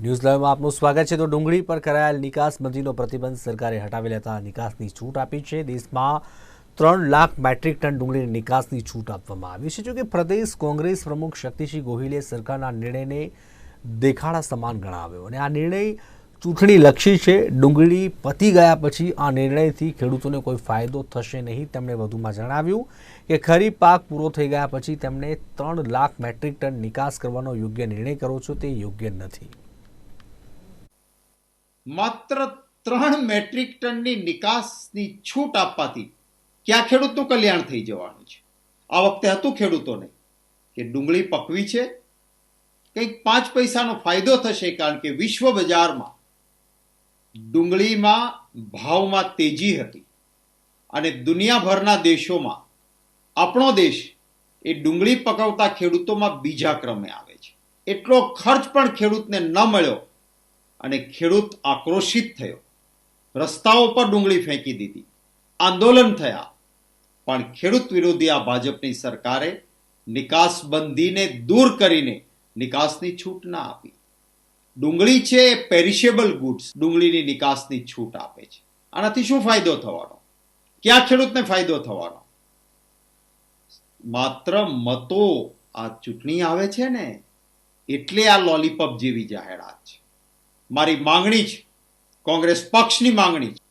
News લાઈવમાં આપનું સ્વાગત છે। તો ડુંગળી પર કરાયેલ નિકાસ બંધીનો પ્રતિબંધ સરકારે હટાવી લેતા નિકાસની છૂટ આપી છે। દેશમાં 3 લાખ મેટ્રિક ટન ડુંગળીની નિકાસની છૂટ આપવામાં આવી છે। જોકે પ્રદેશ કોંગ્રેસ પ્રમુખ શક્તિસિંહ ગોહિલે સરકારના નિર્ણયને દેખાડા સમાન ગણાવ્યો અને આ નિર્ણય ચૂંટણીલક્ષી છે। ડુંગળી પતી ગયા પછી આ નિર્ણયથી ખેડૂતોને કોઈ ફાયદો થશે નહીં। તેમણે વધુમાં જણાવ્યું કે ખરીફ પાક પૂરો થઈ ગયા પછી તેમણે 3 લાખ મેટ્રિક ટન નિકાસ કરવાનો યોગ્ય નિર્ણય કર્યો છે તે યોગ્ય નથી। માત્ર 3 મેટ્રિક ટનની નિકાસની છૂટ આપવાથી ક્યાં ખેડૂતનું કલ્યાણ થઈ જવાનું છે? આ વખતે હતું ખેડૂતોને કે ડુંગળી પકવી છે, કંઈક 5 પૈસાનો ફાયદો થશે, કારણ કે વિશ્વ બજારમાં ડુંગળીમાં ભાવમાં તેજી હતી અને દુનિયાભરના દેશોમાં આપણો દેશ એ ડુંગળી પકવતા ખેડૂતોમાં બીજા ક્રમે આવે છે। એટલો ખર્ચ પણ ખેડૂતને ન મળ્યો અને ખેડૂત આક્રોશિત થયો, રસ્તાઓ પર ડુંગળી ફેંકી દીધી, આંદોલન થયા, પણ ખેડૂત વિરોધી આ ભાજપની સરકારે નિકાસબંધીને દૂર કરીને નિકાસની છૂટ ના આપી। ડુંગળી છે એ પેરિશેબલ ગુડ્સ, ડુંગળીની નિકાસની છૂટ આપે છે। આનાથી શું ફાયદો થવાનો? ક્યાં ખેડૂતને ફાયદો થવાનો? માત્ર મતો આ ચૂંટણી આવે છે ને એટલે આ લોલીપોપ જેવી જાહેરાત છે। મારી માંગણી છે, કોંગ્રેસ પક્ષની માંગણી છે।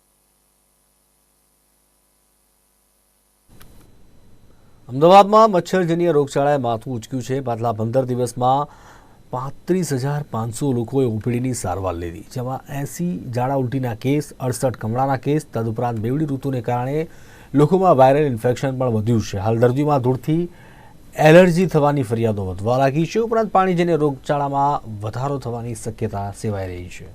અમદાવાદમાં મચ્છરજન્ય રોગચાળાએ માથું ઉંચક્યું છે। પાછલા 15 દિવસમાં 35,500 લોકોએ ઓપીડીની સારવાર લીધી, જેમાં 80 ઝાડા ઉલટીના કેસ, 68 કમળાના કેસ। તદુપરાંત બેવડી ઋતુને કારણે લોકોમાં વાયરલ ઇન્ફેક્શન પણ વધ્યું છે। હાલ દર્દીઓમાં ધૂળથી એલર્જી થવાની ફરિયાદો વધવા લાગી છે। ઉપરાંત પાણીજન્ય રોગચાળામાં વધારો થવાની શક્યતા સેવાઈ રહી છે।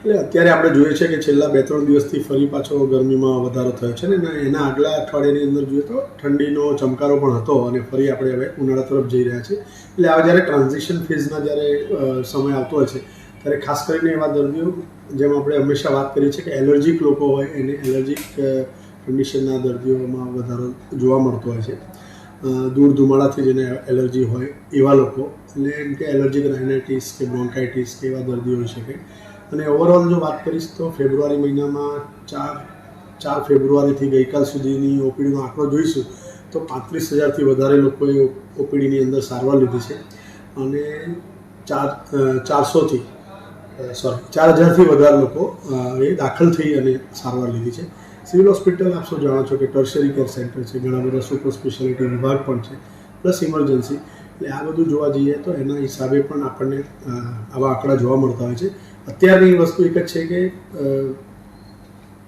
એટલે અત્યારે આપણે જોઈએ છે કે છેલ્લા 2-3 દિવસથી ફરી પાછો ગરમીમાં વધારો થયો છે ને એના આગલા અઠવાડિયાની અંદર જોઈએ તો ઠંડીનો ચમકારો પણ હતો અને ફરી આપણે હવે ઉનાળા તરફ જઈ રહ્યા છીએ। એટલે આ જ્યારે ટ્રાન્ઝિશન ફેઝના જ્યારે સમય આવતો હોય છે ત્યારે ખાસ કરીને એવા દર્દીઓ, જેમ આપણે હંમેશા વાત કરી છે કે એલર્જીક લોકો હોય એને એલર્જીક કન્ડિશનના દર્દીઓમાં વધારો જોવા મળતો હોય છે। ધૂળ ધુમાડાથી જેને એલર્જી હોય એવા લોકો, એટલે એમ કે એલર્જીક રાઇનાઇટિસ કે બ્રોન્કાઇટિસ કે એવા દર્દીઓ હોઈ શકે। અને ઓવરઓલ જો વાત કરીશ તો ફેબ્રુઆરી મહિનામાં 4 ફેબ્રુઆરીથી ગઈકાલ સુધીની ઓપીડીનો આંકડો જોઈશું તો 35,000થી વધારે લોકોએ ઓપીડીની અંદર સારવાર લીધી છે અને 4,000થી વધારે લોકો એ દાખલ થઈ અને સારવાર લીધી છે। સિવિલ હોસ્પિટલ આપ સૌ જાણો છો કે ટર્શરી કેર સેન્ટર છે, ઘણા બધા સુપર સ્પેશિયાલિટી વિભાગ પણ છે, પ્લસ ઇમરજન્સી। એટલે આ બધું જોવા જઈએ તો એના હિસાબે પણ આપણને આવા આંકડા જોવા મળતા હોય છે। અત્યારની વસ્તુ એક જ છે કે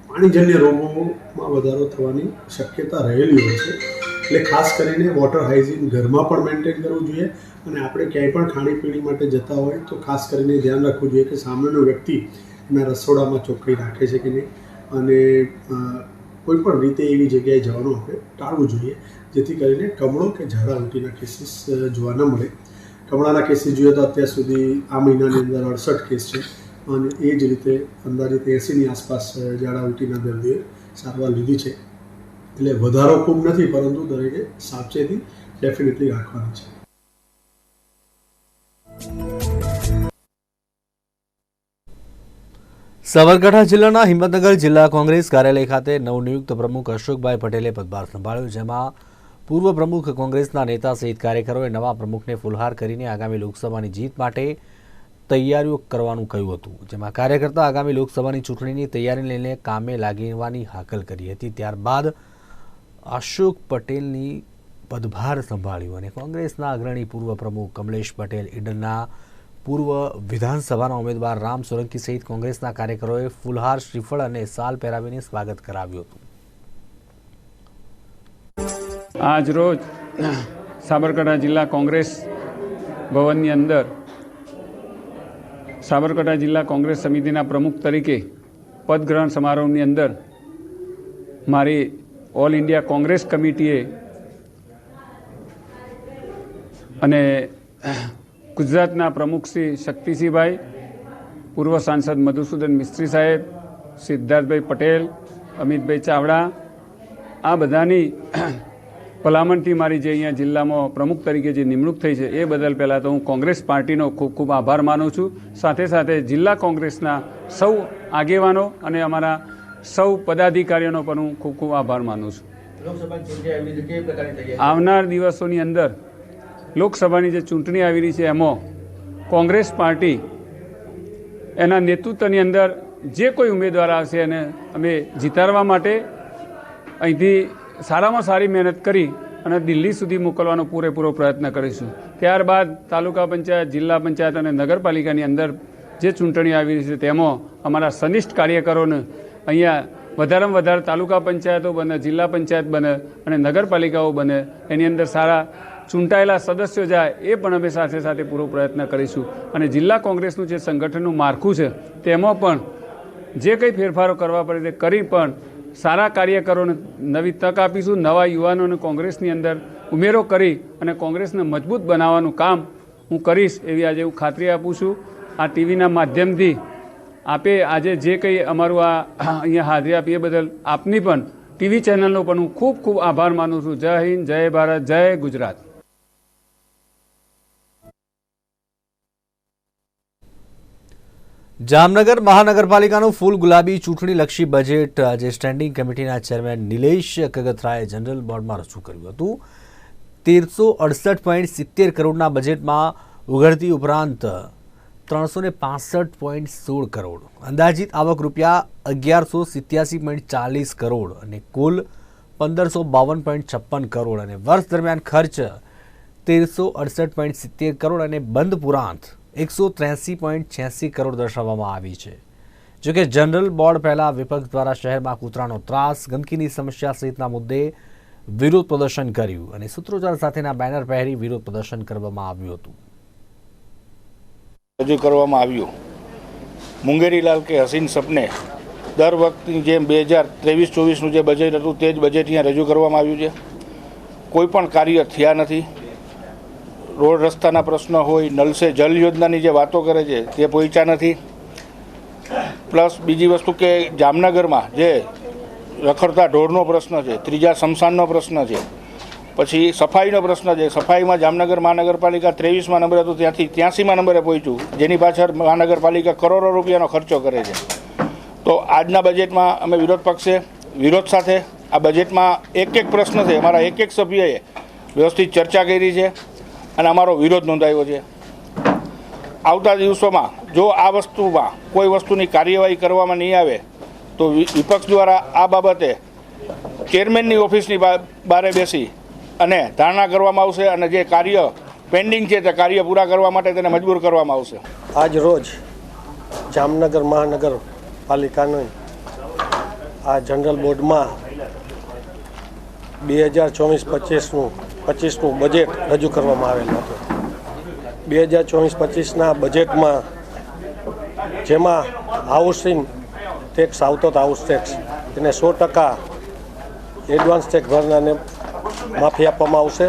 પાણીજન્ય રોગોમાં વધારો થવાની શક્યતા રહેલી હોય છે। એટલે ખાસ કરીને વોટર હાઇજીન ઘરમાં પણ મેન્ટેન કરવું જોઈએ અને આપણે ક્યાંય પણ ખાણીપીણી માટે જતા હોય તો ખાસ કરીને ધ્યાન રાખવું જોઈએ કે સામેનો વ્યક્તિ એના રસોડામાં ચોખ્ખાઈ રાખે છે કે નહીં અને કોઈ પણ રીતે એવી જગ્યાએ જવાનું આપણે ટાળવું જોઈએ જેથી કરીને કમળો કે ઝાડા ઉલટીના કેસીસ જોવા ન મળે। કમળાના કેસીસ જોઈએ તો અત્યાર સુધી આ મહિનાની અંદર 68 કેસ છે અને એ જ રીતે અંદાજિત 80ની આસપાસ ઝાડા ઉલટીના દર્દીઓએ સારવાર લીધી છે। એટલે વધારો ખૂબ નથી, પરંતુ દરેકે સાવચેતી ડેફિનેટલી રાખવાની છે। સાબરકાંઠા જિલ્લાના હિંમતનગર જિલ્લા કોંગ્રેસ કાર્યાલય ખાતે નવનિયુક્ત પ્રમુખ અશોકભાઈ પટેલે પદભાર સંભાળ્યો, જેમાં પૂર્વ પ્રમુખ કોંગ્રેસના નેતા સહિત કાર્યકરોએ નવા પ્રમુખને ફુલહાર કરીને આગામી લોકસભાની જીત માટે તૈયારીઓ કરવાનું કહ્યું હતું। જેમાં કાર્યકર્તા આગામી લોકસભાની ચૂંટણીની તૈયારી લઈને કામે લાગવાની હાકલ કરી હતી। ત્યારબાદ અશોક પટેલની પદભાર સંભાળ્યો અને કોંગ્રેસના અગ્રણી પૂર્વ પ્રમુખ કમલેશ પટેલ, ઈડરના પૂર્વ વિધાનસભાના ઉમેદવાર રામ સોલંકી સહિત કોંગ્રેસના કાર્યકરોએ ફુલહાર, શ્રીફળ અને સાલ પહેરાવીને સ્વાગત કરાવ્યું હતું। આજ રોજ સાબરકાંઠા જિલ્લા કોંગ્રેસ ભવનની અંદર સાબરકાંઠા જિલ્લા કોંગ્રેસ સમિતિના પ્રમુખ તરીકે પદગ્રહણ સમારોહની અંદર મારી ઓલ ઇન્ડિયા કોંગ્રેસ કમિટીએ અને ગુજરાતના પ્રમુખ શ્રી શક્તિસિંહભાઈ પૂર્વ સાંસદ મધુસૂદન મિસ્ત્રી સાહેબ, સિદ્ધાર્થભાઈ પટેલ, અમિતભાઈ ચાવડા, આ બધાની ભલામણથી મારી જે અહીંયા જિલ્લામાં પ્રમુખ તરીકે જે નિમણૂક થઈ છે એ બદલ પહેલાં તો હું કોંગ્રેસ પાર્ટીનો ખૂબ ખૂબ આભાર માનું છું. સાથે સાથે જિલ્લા કોંગ્રેસના સૌ આગેવાનો અને અમારા સૌ પદાધિકારીઓનો પણ હું ખૂબ ખૂબ આભાર માનું છું. આવનાર દિવસોની અંદર લોકસભાની જે ચૂંટણી આવી રહી છે એમાં કોંગ્રેસ પાર્ટી એના નેતૃત્વની અંદર જે કોઈ ઉમેદવાર આવશે એને અમે જીતાડવા માટે અહીંથી સારામાં સારી મહેનત કરી અને દિલ્હી સુધી મોકલવાનો પૂરેપૂરો પ્રયત્ન કરીશું. ત્યારબાદ તાલુકા પંચાયત, જિલ્લા પંચાયત અને નગરપાલિકાની અંદર જે ચૂંટણી આવી રહી છે તેમાં અમારા સનિષ્ઠ કાર્યકરોને અહીંયા વધારેમાં વધારે તાલુકા પંચાયતો બને, જિલ્લા પંચાયત બને અને નગરપાલિકાઓ બને, એની અંદર સારા ચૂંટાયેલા સદસ્યો જાય એ પણ અમે સાથે સાથે પૂરો પ્રયત્ન કરીશું. અને જિલ્લા કોંગ્રેસનું જે સંગઠનનું માળખું છે તેમાં પણ જે કંઈ ફેરફારો કરવા પડે તે કરી પણ સારા કાર્યકરોને નવી તક આપીશું. નવા યુવાનોને કોંગ્રેસની અંદર ઉમેરો કરી અને કોંગ્રેસને મજબૂત બનાવવાનું કામ હું કરીશ એવી આજે હું ખાતરી આપું છું. આ ટીવીના માધ્યમથી આપે આજે જે કંઈ અમારું આ અહીંયા હાજરી આપી એ બદલ આપની પણ ટીવી ચેનલનો પણ હું ખૂબ ખૂબ આભાર માનું છું. જય હિન્દ, જય ભારત, જય ગુજરાત. જામનગર મહાનગરપાલિકાનું ફૂલ ગુલાબી ચૂંટણીલક્ષી બજેટ આજે સ્ટેન્ડિંગ કમિટીના ચેરમેન નિલેશ કગથરાએ જનરલ બોર્ડમાં રજૂ કર્યું હતું. 1368.70 કરોડના બજેટમાં ઉઘડતી ઉપરાંત 365.16 કરોડ, અંદાજિત આવક રૂપિયા 1187.40 કરોડ અને કુલ 1552.56 કરોડ અને વર્ષ દરમિયાન ખર્ચ 1368.70 કરોડ અને બંધ પુરાંત 183.86 કરોડ દર્શાવવામાં આવી છે. જોકે જનરલ બોર્ડ પહેલા વિપક્ષ દ્વારા શહેરમાં કૂતરાનો ત્રાસ, ગંદકીની સમસ્યા સહિતના મુદ્દે વિરોધ પ્રદર્શન કર્યું અને સૂત્રોચ્ચાર સાથેના બેનર પહેરી વિરોધ પ્રદર્શન કરવામાં આવ્યું હતું. રજૂ કરવામાં આવ્યું. મુંગેરીલાલ કે હસીન સપને દર વખતની જેમ 2023-24નું જે બજેટ હતું તે જ બજેટ અહીંયા રજૂ કરવામાં આવ્યું છે. કોઈ પણ કાર્ય થયા નથી. રોડ રસ્તાના પ્રશ્નો હોય, નલ સે જલ યોજનાની જે વાતો કરે છે તે પહોંચ્યા નથી. પ્લસ બીજી વસ્તુ કે જામનગરમાં જે રખડતા ઢોરનો પ્રશ્ન છે, ત્રીજા સ્મશાનનો પ્રશ્ન છે, પછી સફાઈનો પ્રશ્ન છે. સફાઈમાં જામનગર મહાનગરપાલિકા 23મા નંબરે હતું, ત્યાંથી 83મા નંબરે પહોંચ્યું, જેની પાછળ મહાનગરપાલિકા કરોડો રૂપિયાનો ખર્ચો કરે છે. તો આજના બજેટમાં અમે વિરોધ પક્ષે વિરોધ સાથે આ બજેટમાં એક પ્રશ્ન છે અમારા એક સભ્યએ વ્યવસ્થિત ચર્ચા કરી છે અને અમારો વિરોધ નોંધાયો છે. આવતા દિવસોમાં જો આ વસ્તુમાં કોઈ વસ્તુની કાર્યવાહી કરવામાં નહીં આવે તો વિપક્ષ દ્વારા આ બાબતે ચેરમેનની ઓફિસની બારે બેસી અને ધારણા કરવામાં આવશે અને જે કાર્ય પેન્ડિંગ છે તે કાર્ય પૂરા કરવા માટે તેને મજબૂર કરવામાં આવશે. આજ રોજ જામનગર મહાનગરપાલિકાનું આ જનરલ બોર્ડમાં 2024-25નું બજેટ રજૂ કરવામાં આવેલું હતું. 2024-25ના બજેટમાં જેમાં હાઉસિંગ ટેક્સ આવતો હતો, હાઉસ ટેક્સ, એને 100% એડવાન્સ ટેક્સ ભરનારને માફી આપવામાં આવશે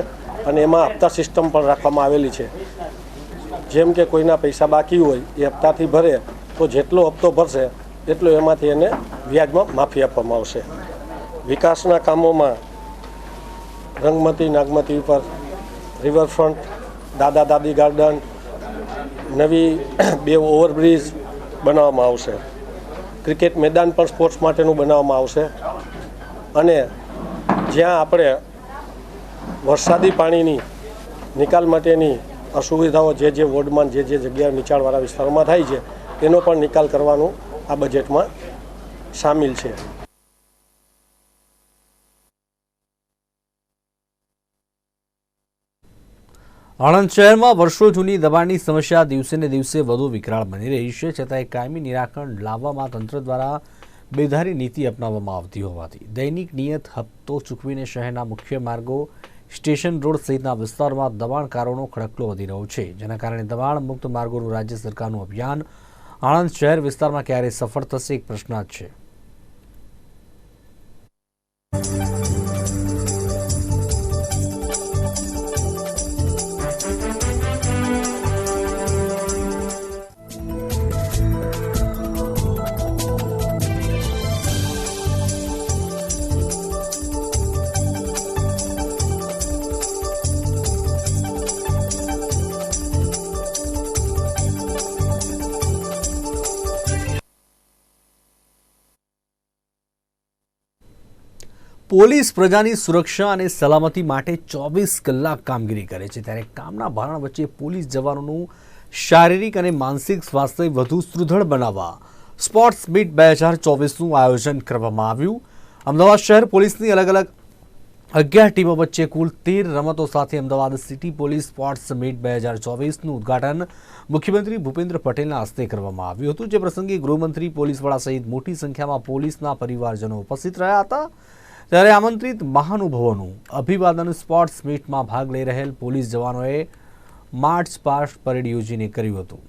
અને એમાં હપ્તા સિસ્ટમ પણ રાખવામાં આવેલી છે. જેમ કે કોઈના પૈસા બાકી હોય એ હપ્તાથી ભરે તો જેટલો હપ્તો ભરશે એટલો એમાંથી એને વ્યાજમાં માફી આપવામાં આવશે. વિકાસના કામોમાં રંગમતી નાગમતી ઉપર રિવરફ્રન્ટ, દાદા દાદી ગાર્ડન, નવી 2 ઓવરબ્રિજ બનાવવામાં આવશે. ક્રિકેટ મેદાન પણ સ્પોર્ટ્સ માટેનું બનાવવામાં આવશે અને જ્યાં આપણે વરસાદી પાણીની નિકાલ માટેની અસુવિધાઓ જે વોર્ડમાં જે જગ્યાએ નીચાણવાળા વિસ્તારોમાં થાય છે તેનો પણ નિકાલ કરવાનું આ બજેટમાં સામેલ છે. આણંદ શહેરમાં વર્ષો જૂની દબાણની સમસ્યા દિવસે ને દિવસે વધુ વિકરાળ બની રહી છે. છતાંય કાયમી નિરાકરણ લાવવામાં તંત્ર દ્વારા બેધારી નીતિ અપનાવવામાં આવતી હોવાથી દૈનિક નિયત હપ્તો ચૂકવીને શહેરના મુખ્ય માર્ગો, સ્ટેશન રોડ સહિતના વિસ્તારોમાં દબાણકારોનો ખડકલો વધી રહ્યો છે. જેના કારણે દબાણ મુક્ત માર્ગોનું રાજ્ય સરકારનું અભિયાન આણંદ શહેર વિસ્તારમાં ક્યારે સફળ થશે એક પ્રશ્નાર્થ છે. પોલીસ પ્રજાની સુરક્ષા અને સલામતી માટે 24 કલાક કામગીરી કરે છે, ત્યારે કામના ભારણ વચ્ચે પોલીસ જવાનોનું શારીરિક અને માનસિક સ્વાસ્થ્ય વધુ સુદૃઢ બનાવવા સ્પોર્ટ્સ મીટ 2024નું આયોજન કરવામાં આવ્યું. અમદાવાદ શહેર પોલીસની અલગ અલગ 11 ટીમો વચ્ચે કુલ 13 રમતો સાથે Ahmedabad city police sports meet 2024નું ઉદ્ઘાટન મુખ્યમંત્રી ભૂપેન્દ્ર પટેલના હસ્તે કરવામાં આવ્યું હતું, જે પ્રસંગે ગૃહમંત્રી, પોલીસ વડા સહિત મોટી સંખ્યામાં પોલીસના પરિવારજનો ઉપસ્થિત રહ્યા હતા. ત્યારે આમંત્રિત મહાનુભાવોનું અભિવાદન સ્પોર્ટ્સ મીટમાં ભાગ લઈ રહેલ પોલીસ જવાનોએ માર્ચ પાસ્ટ પરેડ યોજીને કર્યું હતું.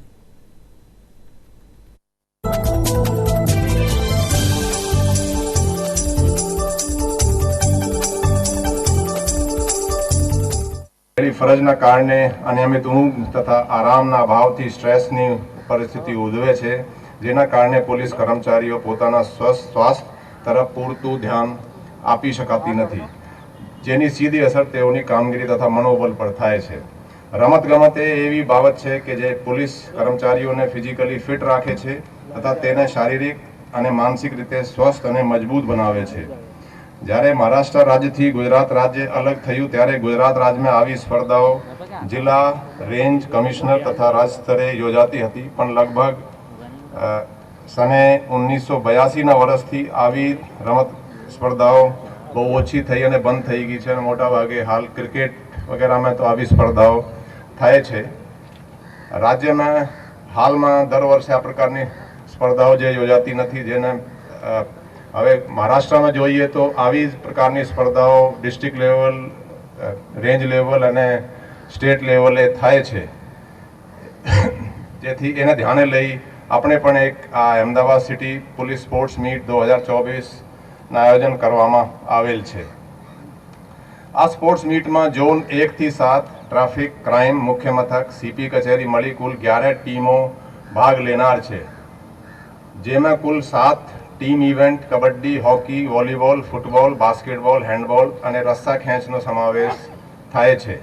ફરજના કારણે અનિયમિત ઊંઘ તથા આરામના અભાવથી સ્ટ્રેસની પરિસ્થિતિ ઉદ્ભવે છે, જેના કારણે પોલીસ કર્મચારીઓ પોતાના સ્વાસ્થ્ય તરફ પૂરતું ધ્યાન આપી શકાતી નથી, જેની સીધી અસર તેઓની કામગીરી તથા મનોબળ પર થાય છે. રમતગમત એ એવી બાબત છે કે જે પોલીસ કર્મચારીઓને ફિઝિકલી ફિટ રાખે છે તથા તેને શારીરિક અને માનસિક રીતે સ્વસ્થ અને મજબૂત બનાવે છે. જ્યારે મહારાષ્ટ્ર રાજ્યથી ગુજરાત રાજ્ય અલગ થયું ત્યારે ગુજરાત રાજ્યમાં આવી સ્પર્ધાઓ જિલ્લા, રેન્જ કમિશનર તથા રાજ્ય સ્તરે યોજાતી હતી, પણ લગભગ સને 1982ના વર્ષથી આવી રમત સ્પર્ધાઓ બહુ ઓછી થઈ અને બંધ થઈ ગઈ છે અને મોટા ભાગે હાલ ક્રિકેટ વગેરેમાં તો આવી સ્પર્ધાઓ થાય છે. રાજ્યમાં હાલમાં દર વર્ષે આ પ્રકારની સ્પર્ધાઓ જે યોજાતી નથી, જેને હવે મહારાષ્ટ્રમાં જોઈએ તો આવી જ પ્રકારની સ્પર્ધાઓ ડિસ્ટ્રિક્ટ લેવલ, રેન્જ લેવલ અને સ્ટેટ લેવલે થાય છે, જેથી એને ધ્યાને લઈ આપણે પણ એક આ Ahmedabad city police sports meet 2024ના આયોજન કરવામાં આવેલ છે. આ સ્પોર્ટ્સ મીટમાં ઝોન 1 થી 7 ટ્રાફિક, ક્રાઇમ, મુખ્ય મથક, સીપી કચેરી મળી કુલ 11 ટીમો ભાગ લેનાર છે, જેમાં કુલ 7 team event kabaddi, hockey, volleyball, football, basketball, handball અને રસ્સા ખેંચનો સમાવેશ થાય છે.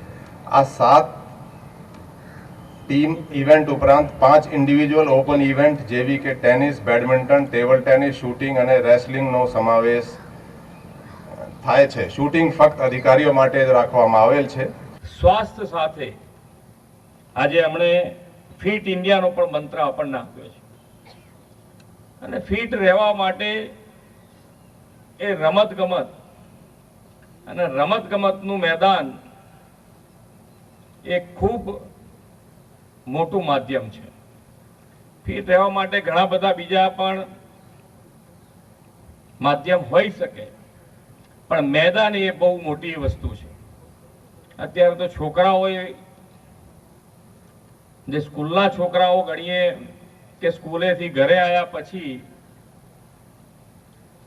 આ 7 ટીમ ઇવેન્ટ ઉપરાંત 5 ઇન્ડિવિજ્યુઅલ ઓપન ઇવેન્ટ જેવી કે tennis, badminton, table tennis, shooting અને રેસલિંગનો સમાવેશ થાય છે. શૂટિંગ ફક્ત અધિકારીઓ માટે જ રાખવામાં આવેલ છે. સ્વાસ્થ્ય સાથે આજે અમને ફિટ ઇન્ડિયાનો પણ મંત્ર આપણને આપ્યો છે અને ફિટ રહેવા માટે એ રમતગમત અને રમતગમતનું મેદાન એ ખૂબ મોટું માધ્યમ છે. ફિટ રહેવા માટે ઘણા બધા બીજા પણ માધ્યમ હોઈ શકે, પણ મેદાન એ બહુ મોટી વસ્તુ છે. અત્યારે તો છોકરાઓએ જે સ્કૂલના છોકરાઓ ગણીએ કે સ્કૂલેથી ઘરે આવ્યા પછી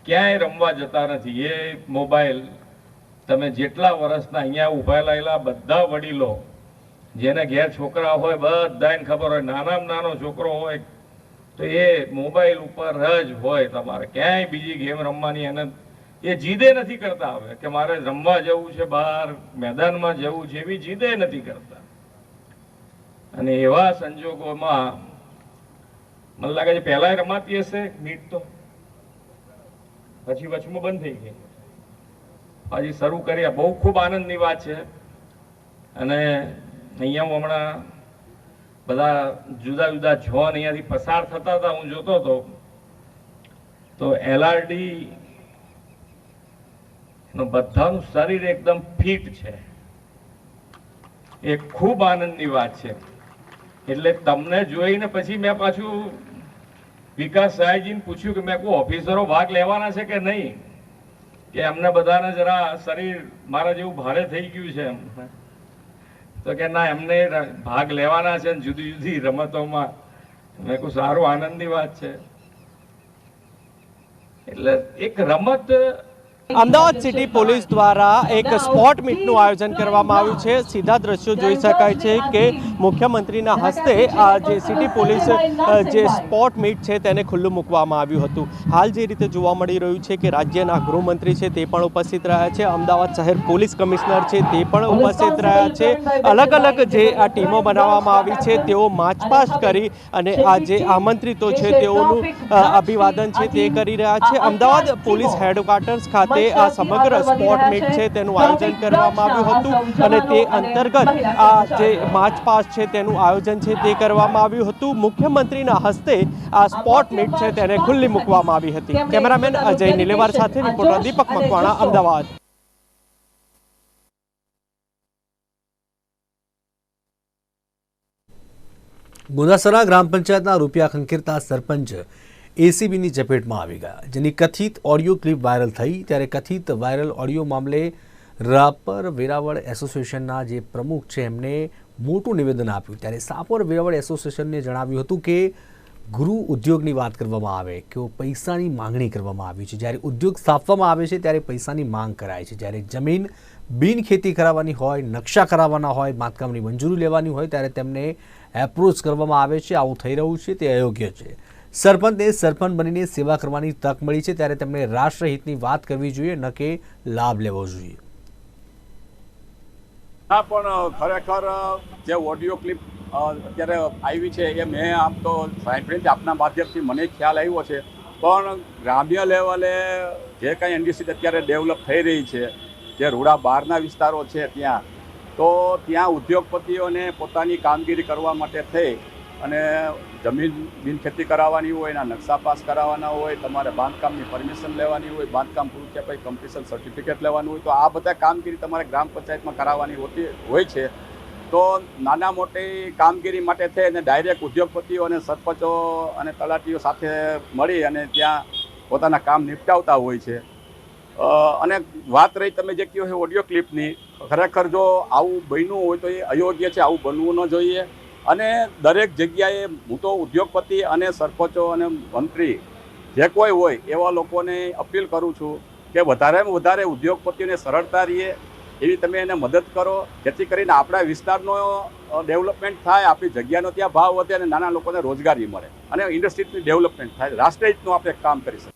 ક્યાંય રમવા જતા નથી. એ મોબાઈલ, તમે જેટલા વર્ષના અહીંયા ઉભા બધા વડીલો જેને ઘેર છોકરા હોય બધાને ખબર હોય, નાનામાં નાનો છોકરો હોય તો એ મોબાઈલ ઉપર જ હોય. તમારે ક્યાંય બીજી ગેમ રમવાની એને એ જીદે નથી કરતા હવે કે મારે રમવા જવું છે, બહાર મેદાનમાં જવું છે, એવી જીદે નથી કરતા. અને એવા સંજોગોમાં મને લાગે છે પહેલા રમાતી હશે મીટ, તો પછી વચમાં બંધ થઈ ગઈ, હજી શરૂ કરી. બહુ ખૂબ આનંદની વાત છે. અને અહીંયા હું હમણાં બધા જુદા જુદા ઝોન અહીંયાથી પસાર થતા હતા, હું જોતો હતો તો LRD બધાનું શરીર એકદમ ફિટ છે. એ ખૂબ આનંદની વાત છે. એટલે તમને જોઈને પછી મેં પાછું વિકાસ સાહેબજીને પૂછ્યું કે મેં કોઈ ઓફિસરો ભાગ લેવાના છે કે નહીં, કે અમને બધાને જરા શરીર મારા જેવું ભારે થઈ ગયું છે એમ. તો કે ના, એમને ભાગ લેવાના છે જુદી જુદી રમતોમાં. મેં કહું સારું, આનંદની વાત છે. એટલે એક રમત અમદાવાદ સિટી પોલીસ દ્વારા એક સ્પોર્ટ મીટનું આયોજન કરવામાં આવ્યું છે. સીધા દ્રશ્યો જોઈ શકાય છે કે મુખ્યમંત્રીના હસ્તે આ જે સિટી પોલીસ જે સ્પોર્ટ મીટ છે તેને ખુલ્લું મૂકવામાં આવ્યું હતું. હાલ જે રીતે જોવા મળી રહ્યું છે કે રાજ્યના ગૃહમંત્રી છે તે પણ ઉપસ્થિત રહ્યા છે, અમદાવાદ શહેર પોલીસ કમિશનર છે તે પણ ઉપસ્થિત રહ્યા છે. અલગ અલગ જે આ ટીમો બનાવવામાં આવી છે તેઓ માર્ચપાસ્ટ કરી અને આ જે આમંત્રિતો છે તેઓનું અભિવાદન છે તે કરી રહ્યા છે. અમદાવાદ પોલીસ હેડક્વાર્ટર્સ ખાતે ખાતે આ સમગ્ર સ્પોર્ટ મીટ છે તેનું આયોજન કરવામાં આવ્યું હતું અને તે અંતર્ગત આ જે માર્ચ પાસ્ટ છે તેનું આયોજન છે તે કરવામાં આવ્યું હતું. મુખ્યમંત્રીના હસ્તે આ સ્પોર્ટ મીટ છે તેને ખુલ્લી મૂકવામાં આવી હતી. કેમેરામેન અજય નિલેવાર સાથે રિપોર્ટર દીપક મકવાણા, અમદાવાદ. ગુંદાસરા ગ્રામ પંચાયતના રૂપિયા ખંખેરતા સરપંચ એસીબીની ચપેટમાં આવી ગયા, જેની કથિત ઓડિયો ક્લિપ વાયરલ થઈ. ત્યારે કથિત વાયરલ ઓડિયો મામલે રાપર વેરાવળ એસોસિએશનના જે પ્રમુખ છે એમને મોટું નિવેદન આપ્યું. ત્યારે સાપર વેરાવળ એસોસિએશનને જણાવ્યું હતું કે ગૃહ ઉદ્યોગની વાત કરવામાં આવે કે પૈસાની માંગણી કરવામાં આવી છે. જ્યારે ઉદ્યોગ સ્થાપવામાં આવે છે ત્યારે પૈસાની માંગ કરાય છે. જ્યારે જમીન બિન ખેતી કરાવવાની હોય, નકશા કરાવવાના હોય, બાંધકામની મંજૂરી લેવાની હોય ત્યારે તેમને એપ્રોચ કરવામાં આવે છે. આવું થઈ રહ્યું છે તે અયોગ્ય છે. સરપંચને સરપંચ બનીને સેવા કરવાની તક મળી છે ત્યારે તેમણે રાષ્ટ્રહિતની વાત કરવી જોઈએ, ન કે લાભ લેવો જોઈએ. હા, પણ ખરેખર જે ઓડિયો ક્લિપ અત્યારે આવી છે એ મેં આમ તો સાંભળીને આપના માધ્યમથી મને ખ્યાલ આવ્યો છે, પણ ગ્રામ્ય લેવલે જે કાંઈ ઇન્ડસ્ટ્રી અત્યારે ડેવલપ થઈ રહી છે, જે રૂડા બહારના વિસ્તારો છે ત્યાં ઉદ્યોગપતિઓને પોતાની કામગીરી કરવા માટે થઈ અને જમીન બિનખેતી કરાવવાની હોય, એના નકશા પાસ કરાવવાના હોય, તમારે બાંધકામની પરમિશન લેવાની હોય, બાંધકામ પૂરું થયા પછી કમ્પ્લીશન સર્ટિફિકેટ લેવાનું હોય, તો આ બધા કામગીરી તમારે ગ્રામ પંચાયતમાં કરાવવાની હોય છે. તો નાના મોટી કામગીરી માટે થઈ અને ડાયરેક્ટ ઉદ્યોગપતિઓ અને સરપંચો અને તલાટીઓ સાથે મળી અને ત્યાં પોતાના કામ નિપટાવતા હોય છે. અને વાત રહી તમે જે કહ્યું છે ઓડિયો ક્લિપની, ખરેખર જો આવું બન્યું હોય તો એ અયોગ્ય છે, આવું બનવું ન જોઈએ. અને દરેક જગ્યાએ હું તો ઉદ્યોગપતિ અને સરપંચો અને મંત્રી જે કોઈ હોય એવા લોકોને અપીલ કરું છું કે વધારેમાં વધારે ઉદ્યોગપતિઓને સરળતા રહીએ એવી તમે એને મદદ કરો, જેથી કરીને આપણા વિસ્તારનો ડેવલપમેન્ટ થાય, આપણી જગ્યાનો ત્યાં ભાવ વધે અને નાના લોકોને રોજગારી મળે અને ઇન્ડસ્ટ્રીની ડેવલપમેન્ટ થાય. રાષ્ટ્રહિતનું આપણે કામ કરી શકીએ.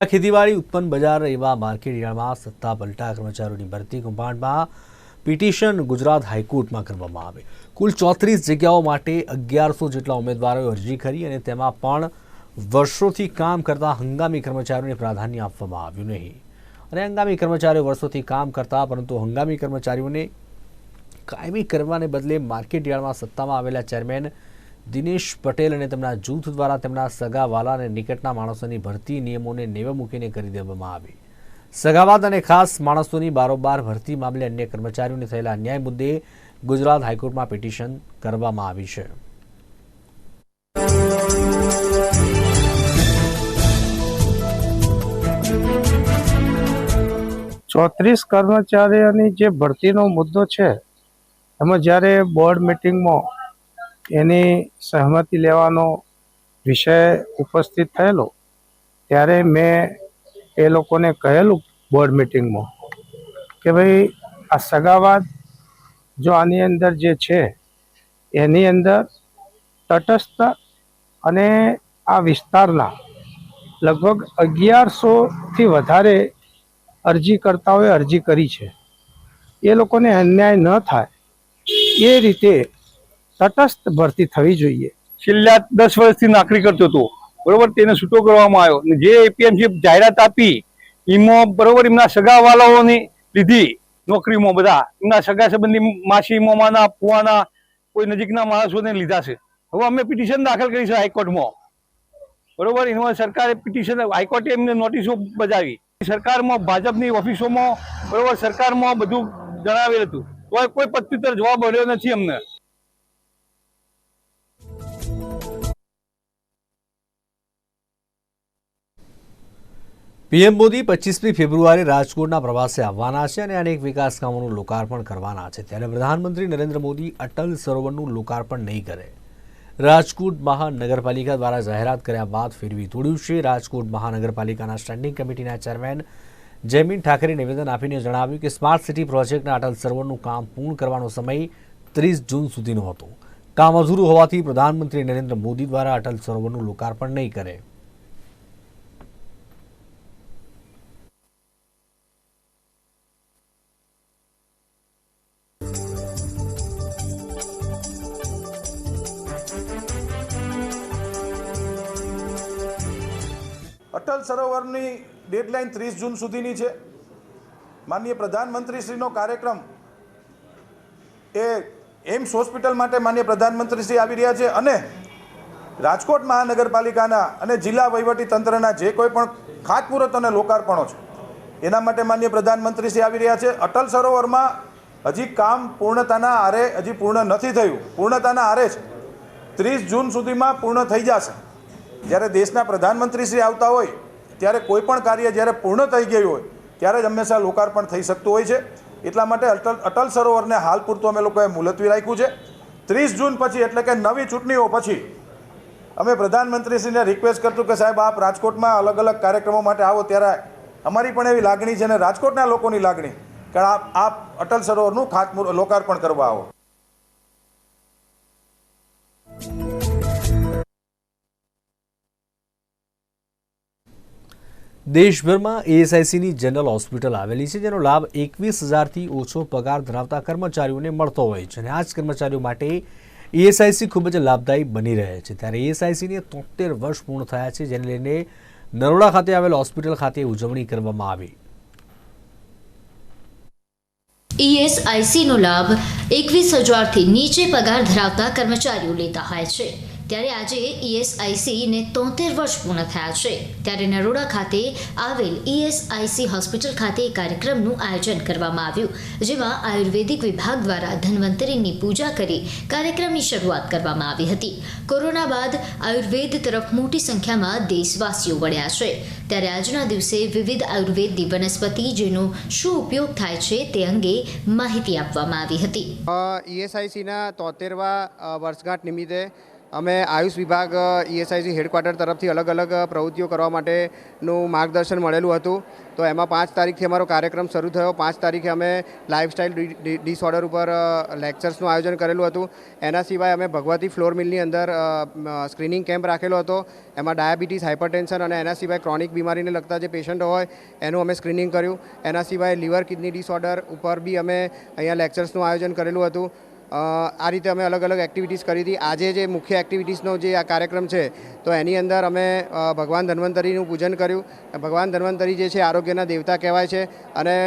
ખેતીવાડી ઉત્પન્ન બજાર એવા માર્કેટ યાર્ડમાં સત્તા પલટા કર્મચારીઓની ભરતી કૌભાંડમાં પિટિશન ગુજરાત હાઈકોર્ટમાં કરવામાં આવે. કુલ 34 જગ્યાઓ માટે 1100 જેટલા ઉમેદવારોએ અરજી કરી અને તેમાં પણ વર્ષોથી કામ કરતા હંગામી કર્મચારીઓને પ્રાધાન્ય આપવામાં આવ્યું નહીં. અને હંગામી કર્મચારીઓ વર્ષોથી કામ કરતા પરંતુ હંગામી કર્મચારીઓને કાયમી કરવાને બદલે માર્કેટ યાર્ડમાં સત્તામાં આવેલા ચેરમેન દિનેશ પટેલ અને તેમના જૂથ દ્વારા તેમના સગાવાલા અને નિકટના માણસોની ભરતી નિયમોને નેવે મૂકીને કરી દેવામાં આવી. સગાવાદ અને ખાસ માણસોની બારોબાર ભરતી મામલે અન્ય કર્મચારીઓને થયેલા અન્યાય મુદ્દે ગુજરાત હાઈકોર્ટમાં પિટિશન કરવામાં આવી છે. 34 કર્મચારીઓની જે ભરતીનો મુદ્દો છે એમાં જ્યારે બોર્ડ મિટિંગમાં એની સહમતિ લેવાનો વિષય ઉપસ્થિત થયેલો ત્યારે મેં એ લોકોને કહેલું બોર્ડ મિટિંગમાં કે ભાઈ આ સગાવાદ જો આની અંદર જે છે એની અંદર તટસ્થ અને આ વિસ્તારના લગભગ 1100થી વધારે અરજીકર્તાઓએ અરજી કરી છે. એ લોકોને અન્યાય ન થાય એ રીતે તટસ્થ ભરતી થવી જોઈએ. છેલ્લા 10 વર્ષથી નોકરી કરતો હતો, બરોબર, તેને છૂટો કરવામાં આવ્યો. જે એપીએમસી જાહેરાત આપી એમાં બરોબર એમના સગાવાલાઓની લીધી નોકરીમાં, બધા એમના સગા સંબંધી માસી મામાના ફુવાના કોઈ નજીકના માણસોને લીધા છે. હવે અમે પિટિશન દાખલ કરી છે હાઈકોર્ટમાં, બરોબર. એમાં સરકારે પિટિશન હાઈકોર્ટે એમને નોટિસો બજાવી. સરકારમાં ભાજપની ઓફિસોમાં બરોબર સરકારમાં બધું જણાવેલ હતું, તો કોઈ પ્રત્યુત્તર જવાબ મળ્યો નથી અમને. પીએમ મોદી 25મી ફેબ્રુઆરી રાજકોટના પ્રવાસે આવવાના છે અને અનેક વિકાસ કામોનું લોકાર્પણ કરવાના છે. ત્યારે પ્રધાનમંત્રી નરેન્દ્ર મોદી અટલ સરોવરનું લોકાર્પણ નહીં કરે. રાજકોટ મહાનગરપાલિકા દ્વારા જાહેરાત કર્યા બાદ ફેરવી તોડ્યું છે. રાજકોટ મહાનગરપાલિકાના સ્ટેન્ડિંગ કમિટીના ચેરમેન જયમીન ઠાકરે નિવેદન આપીને જણાવ્યું કે સ્માર્ટ સિટી પ્રોજેક્ટના અટલ સરોવરનું કામ પૂર્ણ કરવાનો સમય 30 જૂન સુધીનો હતો. કામ અધૂરું હોવાથી પ્રધાનમંત્રી નરેન્દ્ર મોદી દ્વારા અટલ સરોવરનું લોકાર્પણ નહીં કરે. અટલ સરોવરની ડેડલાઇન 30 જૂન સુધીની છે. માનનીય પ્રધાનમંત્રીશ્રીનો કાર્યક્રમ એ એમ્સ હોસ્પિટલ માટે માનનીય પ્રધાનમંત્રીશ્રી આવી રહ્યા છે અને રાજકોટ મહાનગરપાલિકાના અને જિલ્લા વહીવટી તંત્રના જે કોઈ પણ ખાતમુહૂર્ત અને લોકાર્પણો છે એના માટે માનનીય પ્રધાનમંત્રીશ્રી આવી રહ્યા છે. અટલ સરોવરમાં હજી કામ પૂર્ણતાના આરે હજી પૂર્ણ નથી થયું, પૂર્ણતાના આરે છે. 30 જૂન સુધીમાં પૂર્ણ થઈ જશે. જ્યારે દેશના પ્રધાનમંત્રીશ્રી આવતા હોય ત્યારે કોઈ પણ કાર્ય જ્યારે પૂર્ણ થઈ ગયું હોય ત્યારે જ હંમેશા લોકાર્પણ થઈ શકતું હોય છે. એટલા માટે અટલ સરોવરને હાલ પૂરતું અમે લોકોએ મુલતવી રાખ્યું છે. 30 જૂન પછી એટલે કે નવી ચૂંટણીઓ પછી અમે પ્રધાનમંત્રીશ્રીને રિક્વેસ્ટ કરતું કે સાહેબ આપ રાજકોટમાં અલગ અલગ કાર્યક્રમો માટે આવો ત્યારે અમારી પણ એવી લાગણી છે અને રાજકોટના લોકોની લાગણી કે આપ અટલ સરોવરનું ખાતમુહૂર્ત લોકાર્પણ કરવા આવો. દેશભરમાં એએસઆઈસીની જનરલ હોસ્પિટલ આવેલી છે, જેનો લાભ 21,000થી ઓછો પગાર ધરાવતા કર્મચારીઓને મળતો હોય છે અને આ જ કર્મચારીઓ માટે એએસઆઈસી ખૂબ જ લાભદાયી બની રહે છે. ત્યારે એએસઆઈસીને 73 વર્ષ પૂર્ણ થયા છે, જેને લઈને નરોડા ખાતે આવેલ હોસ્પિટલ ખાતે ઉજવણી કરવામાં આવી. ઈએસઆઈસીનો લાભ 21,000થી નીચે પગાર ધરાવતા કર્મચારીઓ લેતા હોય છે. ત્યારે આજે ઈએસઆઈસીને 73 વર્ષ પૂર્ણ થયા છે. ત્યારે નરોડા ખાતે આવેલ ઈએસઆઈસી હોસ્પિટલ ખાતે કાર્યક્રમનું આયોજન કરવામાં આવ્યું, જેમાં આયુર્વેદિક વિભાગ દ્વારા ધન્વંતરીની પૂજા કરી કાર્યક્રમની શરૂઆત કરવામાં આવી હતી. કોરોના બાદ આયુર્વેદ તરફ મોટી સંખ્યામાં દેશવાસીઓ વળ્યા છે. ત્યારે આજના દિવસે વિવિધ આયુર્વેદની વનસ્પતિ જેનો શું ઉપયોગ થાય છે તે અંગે માહિતી આપવામાં આવી હતી. ઈએસઆઈસીના 73વા વર્ષગાંઠ નિમિત્તે અમે આયુષ વિભાગ ઈએસઆઈસી હેડક્વાર્ટર તરફથી અલગ અલગ પ્રવૃત્તિઓ કરવા માટેનું માર્ગદર્શન મળેલું હતું. તો એમાં 5 તારીખથી અમારો કાર્યક્રમ શરૂ થયો. 5 તારીખે અમે લાઇફસ્ટાઇલ ડિસઓર્ડર ઉપર લેક્ચર્સનું આયોજન કરેલું હતું. એના સિવાય અમે ભગવતી ફ્લોર મિલની અંદર સ્ક્રીનિંગ કેમ્પ રાખેલો હતો. એમાં ડાયાબિટીસ, હાઇપરટેન્શન અને એના સિવાય ક્રોનિક બીમારીને લગતા જે પેશન્ટો હોય એનું અમે સ્ક્રીનિંગ કર્યું. એના સિવાય લીવર કિડની ડિસઓર્ડર ઉપર બી અમે અહીંયા લેક્ચર્સનું આયોજન કરેલું હતું. આ રીતે અમે અલગ અલગ એક્ટિવિટીઝ કરી હતી. આજે જે મુખ્ય એક્ટિવિટીઝનો જે આ કાર્યક્રમ છે તો એની અંદર અમે ભગવાન ધન્વંતરીનું પૂજન કર્યું. ભગવાન ધન્વંતરી જે છે આરોગ્યના દેવતા કહેવાય છે અને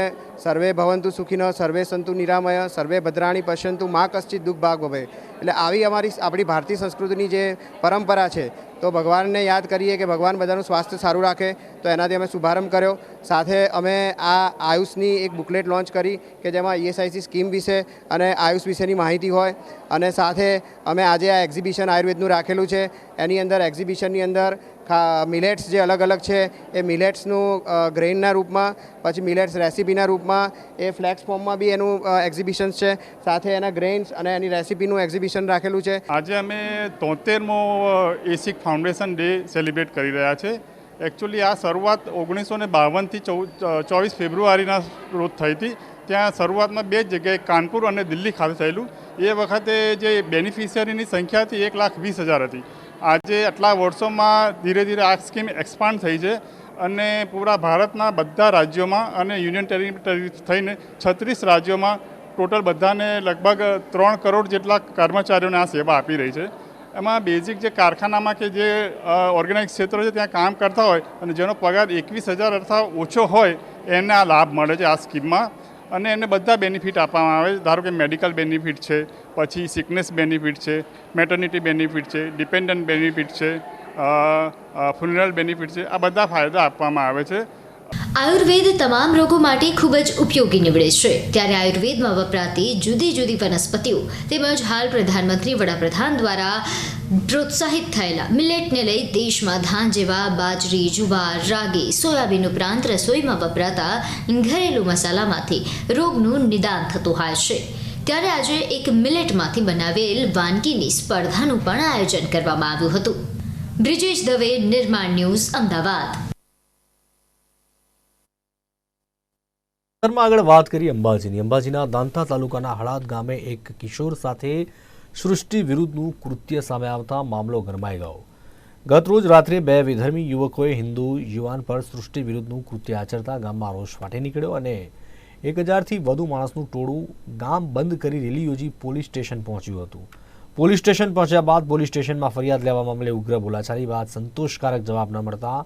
સર્વે ભવંતુ સુખીનો, સર્વે સંતુ નિરામય, સર્વે ભદ્રાણી પશ્યંતુ મા કશ્ચિત દુઃખ ભાગ ભવે. એટલે આવી આપણી ભારતીય સંસ્કૃતિની જે પરંપરા છે તો ભગવાનને યાદ કરીએ કે ભગવાન બધાનું સ્વાસ્થ્ય સારું રાખે, તો એનાથી અમે શુભારંભ કર્યો. સાથે અમે આ આયુષની એક બુકલેટ લોન્ચ કરી કે જેમાં ઈએસઆઈસી સ્કીમ વિશે અને આયુષ વિશેની માહિતી હોય. અને સાથે અમે આજે આ એક્ઝિબિશન આયુર્વેદનું રાખેલું છે. એની અંદર એક્ઝિબિશનની અંદર મિલેટ્સ જે અલગ અલગ છે એ મિલેટ્સનું ગ્રેઇનના રૂપમાં, પછી મિલેટ્સ રેસીપીના રૂપમાં, એ ફ્લેક્સ ફોર્મમાં બી એનું એક્ઝિબિશન છે. સાથે એના ગ્રેઇન્સ અને એની રેસીપીનું એક્ઝિબિશન રાખેલું છે. આજે અમે 73મો એસિક ફાઉન્ડેશન ડે સેલિબ્રેટ કરી રહ્યા છે. એકચ્યુઅલી આ શરૂઆત 1952થી 24 ફેબ્રુઆરીના રોજ થઈ હતી. ત્યાં શરૂઆતમાં 2 જગ્યાએ કાનપુર અને દિલ્હી ખાતે થયેલું. એ વખતે જે બેનિફિશિયરીની સંખ્યા હતી 1,20,000 હતી. આજે આટલા વર્ષોમાં ધીરે ધીરે આ સ્કીમ એક્સપાન્ડ થઈ છે અને પૂરા ભારતના બધા રાજ્યોમાં અને યુનિયન ટેરિટરી થઈને 36 રાજ્યોમાં ટોટલ બધાને લગભગ 3 કરોડ જેટલા કર્મચારીઓને આ સેવા આપી રહી છે. એમાં બેઝિક જે કારખાનામાં કે જે ઓર્ગેનાઇઝ ક્ષેત્રો છે ત્યાં કામ કરતા હોય અને જેનો પગાર 21,000 અથવા ઓછો હોય એને આ લાભ મળે છે આ સ્કીમમાં. અને એને બધા બેનિફિટ આપવામાં આવે છે. ધારો કે મેડિકલ બેનિફિટ છે, પછી સિકનેસ બેનિફિટ છે, મેટર્નિટી બેનિફિટ છે, ડિપેન્ડન્ટ બેનિફિટ છે, ફ્યુનરલ બેનિફિટ છે. આ બધા ફાયદા આપવામાં આવે છે. આયુર્વેદ તમામ રોગો માટે ખૂબ જ ઉપયોગી નીવડે છે. ત્યારે આયુર્વેદમાં વપરાતી જુદી જુદી વનસ્પતિઓ તેમજ હાલ પ્રધાનમંત્રી વડાપ્રધાન દ્વારા પ્રોત્સાહિત થયેલા મિલેટને લઈ દેશમાં ધાન જેવા બાજરી, જુવાર, રાગી, સોયાબીન ઉપરાંત રસોઈમાં વપરાતા ઘરેલું મસાલામાંથી રોગનું નિદાન થતું હોય છે. ત્યારે આજે એક મિલેટમાંથી બનાવેલ વાનગીની સ્પર્ધાનું પણ આયોજન કરવામાં આવ્યું હતું. બ્રિજેશ દવે, નિર્માણ ન્યૂઝ, અમદાવાદ. આગળ વાત કરીએ અંબાજીના દાંતા તાલુકાના હળાદ ગામે એક કિશોર સાથે સૃષ્ટિ વિરુદ્ધનું કૃત્ય સામે આવતા મામલો ગરમાઈ ગયો. ગત રોજ રાત્રે 2 વિધર્મી યુવકોએ હિન્દુ યુવાન પર સૃષ્ટિ વિરુદ્ધનું કૃત્ય આચરતા ગામમાં રોષ ફાટી નીકળ્યો અને 1000થી વધુ માણસનું ટોળું ગામ બંધ કરી રેલી યોજી પોલીસ સ્ટેશન પહોંચ્યું હતું. પોલીસ સ્ટેશન પહોંચ્યા બાદ પોલીસ સ્ટેશનમાં ફરિયાદ લેવા મામલે ઉગ્ર બોલાચાલી બાદ સંતોષકારક જવાબ ન મળતા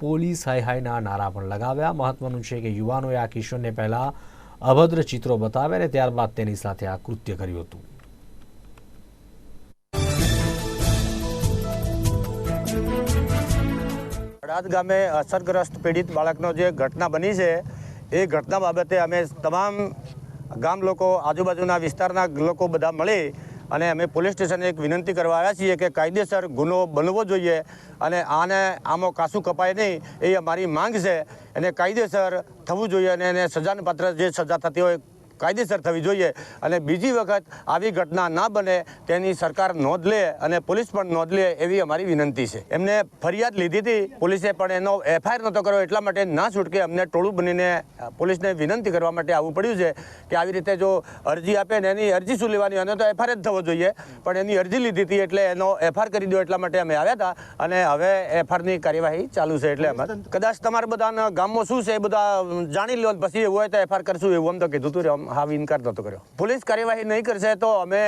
પોલીસ હાય હાયના નારા પણ લગાવ્યા. મહત્વનું છે કે યુવાનોએ આ કિશોરને પહેલા અભદ્ર ચિત્રો બતાવ્યા અને ત્યારબાદ તેની સાથે આ કૃત્ય કર્યું હતું. અડાદ ગામે અસરગ્રસ્ત પીડિત બાળકનો જે ઘટના બની છે એ ઘટના બાબતે અમે તમામ ગામ લોકો, આજુબાજુના વિસ્તારના લોકો બધા મળી અને અમે પોલીસ સ્ટેશને એક વિનંતી કરવા આવ્યા છીએ કે કાયદેસર ગુનો બનવો જોઈએ અને આમાં કાસું કપાય નહીં એ અમારી માંગ છે. એને કાયદેસર થવું જોઈએ અને એને સજાને પાત્ર જે સજા થતી હોય કાયદેસર થવી જોઈએ અને બીજી વખત આવી ઘટના ના બને તેની સરકાર નોંધ લે અને પોલીસ પણ નોંધ લે એવી અમારી વિનંતી છે. એમને ફરિયાદ લીધી હતી પોલીસે, પણ એનો એફઆઈઆર નહોતો કર્યો એટલા માટે ના છૂટકે અમને ટોળું બનીને પોલીસને વિનંતી કરવા માટે આવવું પડ્યું છે કે આવી રીતે જો અરજી આપે ને એની અરજી શું લેવાની, અને તો એફઆઈઆર જ થવો જોઈએ, પણ એની અરજી લીધી હતી એટલે એનો એફઆઈઆર કરી દો એટલા માટે અમે આવ્યા હતા અને હવે એફઆઈઆરની કાર્યવાહી ચાલુ છે. એટલે અમે કદાચ તમારા બધાના ગામમાં શું છે એ બધા જાણી લો, પછી એવું હોય તો એફઆઈઆર કરશું એવું આમ તો કીધું હતું. હા, ઇનકાર નહોતો કર્યો. પોલીસ કાર્યવાહી નહીં કરશે તો અમે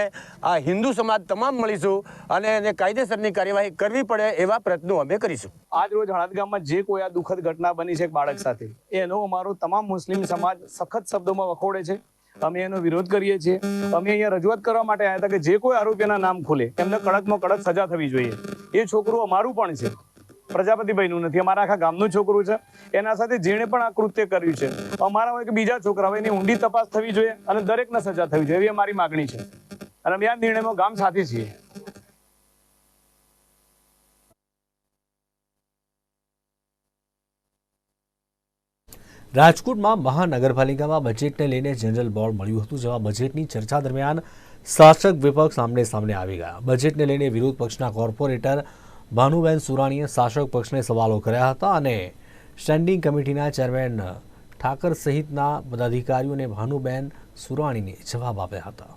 આ હિન્દુ સમાજ તમામ મળીશું અને એને કાયદેસરની કાર્યવાહી કરવી પડે એવા પ્રયત્નો અમે કરીશું. આજ રોજ હળદ ગામમાં જે કોઈ આ દુઃખદ ઘટના બની છે બાળક સાથે, એનો અમારો તમામ મુસ્લિમ સમાજ સખત શબ્દોમાં વખોડે છે. અમે એનો વિરોધ કરીએ છીએ. અમે અહીંયા રજૂઆત કરવા માટે આવ્યા હતા કે જે કોઈ આરોપીના નામ ખુલે એમને કડકમાં કડક સજા થવી જોઈએ. એ છોકરું અમારું પણ છે, પ્રજાપતિભાઈનું નથી, અમારા આખા ગામનું છોકરું છે. એના સાથે જેણે પણ આ કૃત્ય કર્યું છે અમારા હોય કે બીજા છોકરા હોય એની ઊંડી તપાસ થવી જોઈએ અને દરેકને સજા થવી જોઈએ એવી અમારી માગણી છે અને અમે આ નિર્ણયમાં ગામ સાથે છીએ. રાજકોટમાં મહાનગરપાલિકામાં બજેટને લઈને જનરલ બોર્ડ મળ્યું હતું, જેમાં બજેટની ચર્ચા દરમિયાન શાસક વિપક્ષ સામને આવી ગયા. બજેટને લઈને વિરોધ પક્ષના કોર્પોરેટર ભાનુબેન સુરાણીએ શાસક પક્ષને સવાલો કર્યા હતા અને સ્ટેન્ડિંગ કમિટીના ચેરમેન ઠાકર સહિતના પદાધિકારીઓને ભાનુબેન સુરાણીને જવાબ આપ્યા હતા.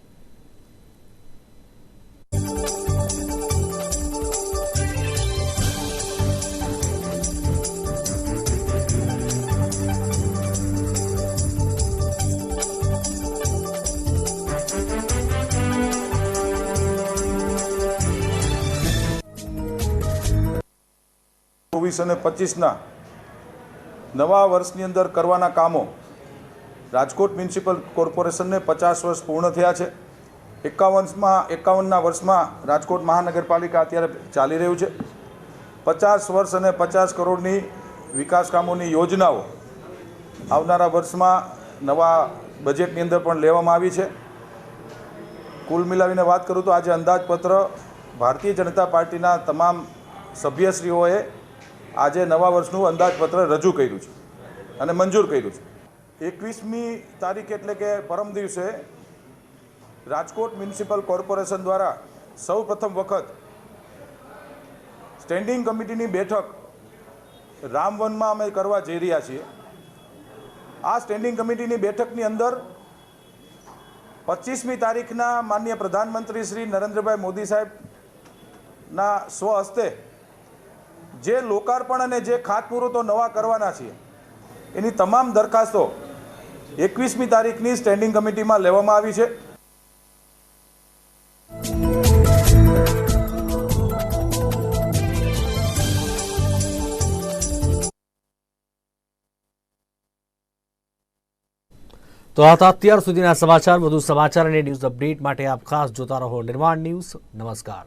અને 25ના નવા વર્ષની અંદર કરવાના કામો રાજકોટ મ્યુનિસિપલ કોર્પોરેશનને 50 વર્ષ પૂર્ણ થયા છે. 51ના વર્ષમાં રાજકોટ મહાનગરપાલિકા અત્યારે ચાલી રહ્યું છે. 50 વર્ષ અને 50 કરોડની વિકાસ કામોની યોજનાઓ આવનારા વર્ષમાં નવા બજેટની અંદર પણ લેવામાં આવી છે. કુલ મિલાવીને વાત કરું તો આજે અંદાજપત્ર ભારતીય જનતા પાર્ટીના તમામ સભ્યશ્રીઓએ આજે નવા વર્ષનું અંદાજપત્ર રજૂ કર્યું છે અને મંજૂર કર્યું છે. 21મી તારીખ એટલે કે પરમ દિવસે રાજકોટ મ્યુનિસિપલ કોર્પોરેશન દ્વારા સૌ પ્રથમ વખત સ્ટેન્ડિંગ કમિટીની બેઠક રામવનમાં અમે કરવા જઈ રહ્યા છીએ. આ સ્ટેન્ડિંગ કમિટીની બેઠકની અંદર 25મી તારીખના માનનીય પ્રધાનમંત્રી શ્રી નરેન્દ્રભાઈ મોદી સાહેબના સ્વહસ્તે જે લોકાર્પણ અને જે ખાતમુહૂર્તો નવા કરવાના છે એની તમામ દરખાસ્તો 21મી તારીખની સ્ટેન્ડિંગ કમિટીમાં લેવામાં આવી છે. તો આ હતા અત્યાર સુધીના સમાચાર. વધુ સમાચાર અને ન્યૂઝ અપડેટ માટે આપ ખાસ જોતા રહો નિર્માણ ન્યૂઝ. નમસ્કાર.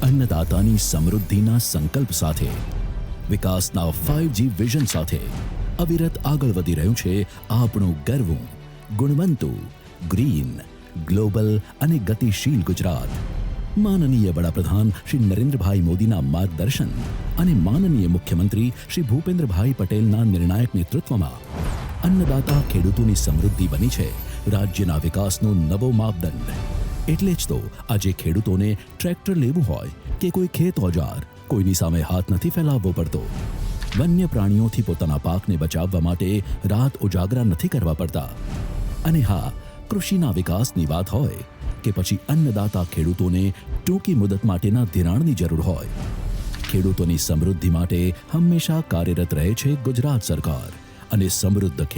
अन्नदातानी समृद्धिना संकल्प साथे विकासना 5G विजन साथे अविरत आगळ वधी રહ્યું છે આપણું ગર્વું ગુણવંતુ ગ્રીન ગ્લોબલ અને ગતિશીલ ગુજરાત. માનનીય વડાપ્રધાન શ્રી નરેન્દ્રભાઈ મોદીના માર્ગદર્શન અને માનનીય મુખ્યમંત્રી શ્રી ભૂપેન્દ્રભાઈ પટેલના નિર્ણાયક નેતૃત્વમાં अन्नदाता ખેડૂતોની સમૃદ્ધિ બની છે રાજ્યના વિકાસનો નવો માપદંડ. એટલે જ તો આજે ખેડૂતોને ટ્રેક્ટર લેવું હોય કે કોઈ ખેત ઓજાર, કોઈની સામે હાથ નથી ફેલાવવો પડતો. વન્ય પ્રાણીઓથી પોતાના પાકને બચાવવા માટે રાત ઉજાગરા નથી કરવા પડતા. અને હા, કૃષિના વિકાસની વાત હોય કે પછી અન્નદાતા ખેડૂતોને ટૂંકી મુદત માટેના ધિરાણની જરૂર હોય, ખેડૂતોની સમૃદ્ધિ માટે હંમેશા કાર્યરત રહે છે ગુજરાત સરકાર. અને સમૃદ્ધ ખેડ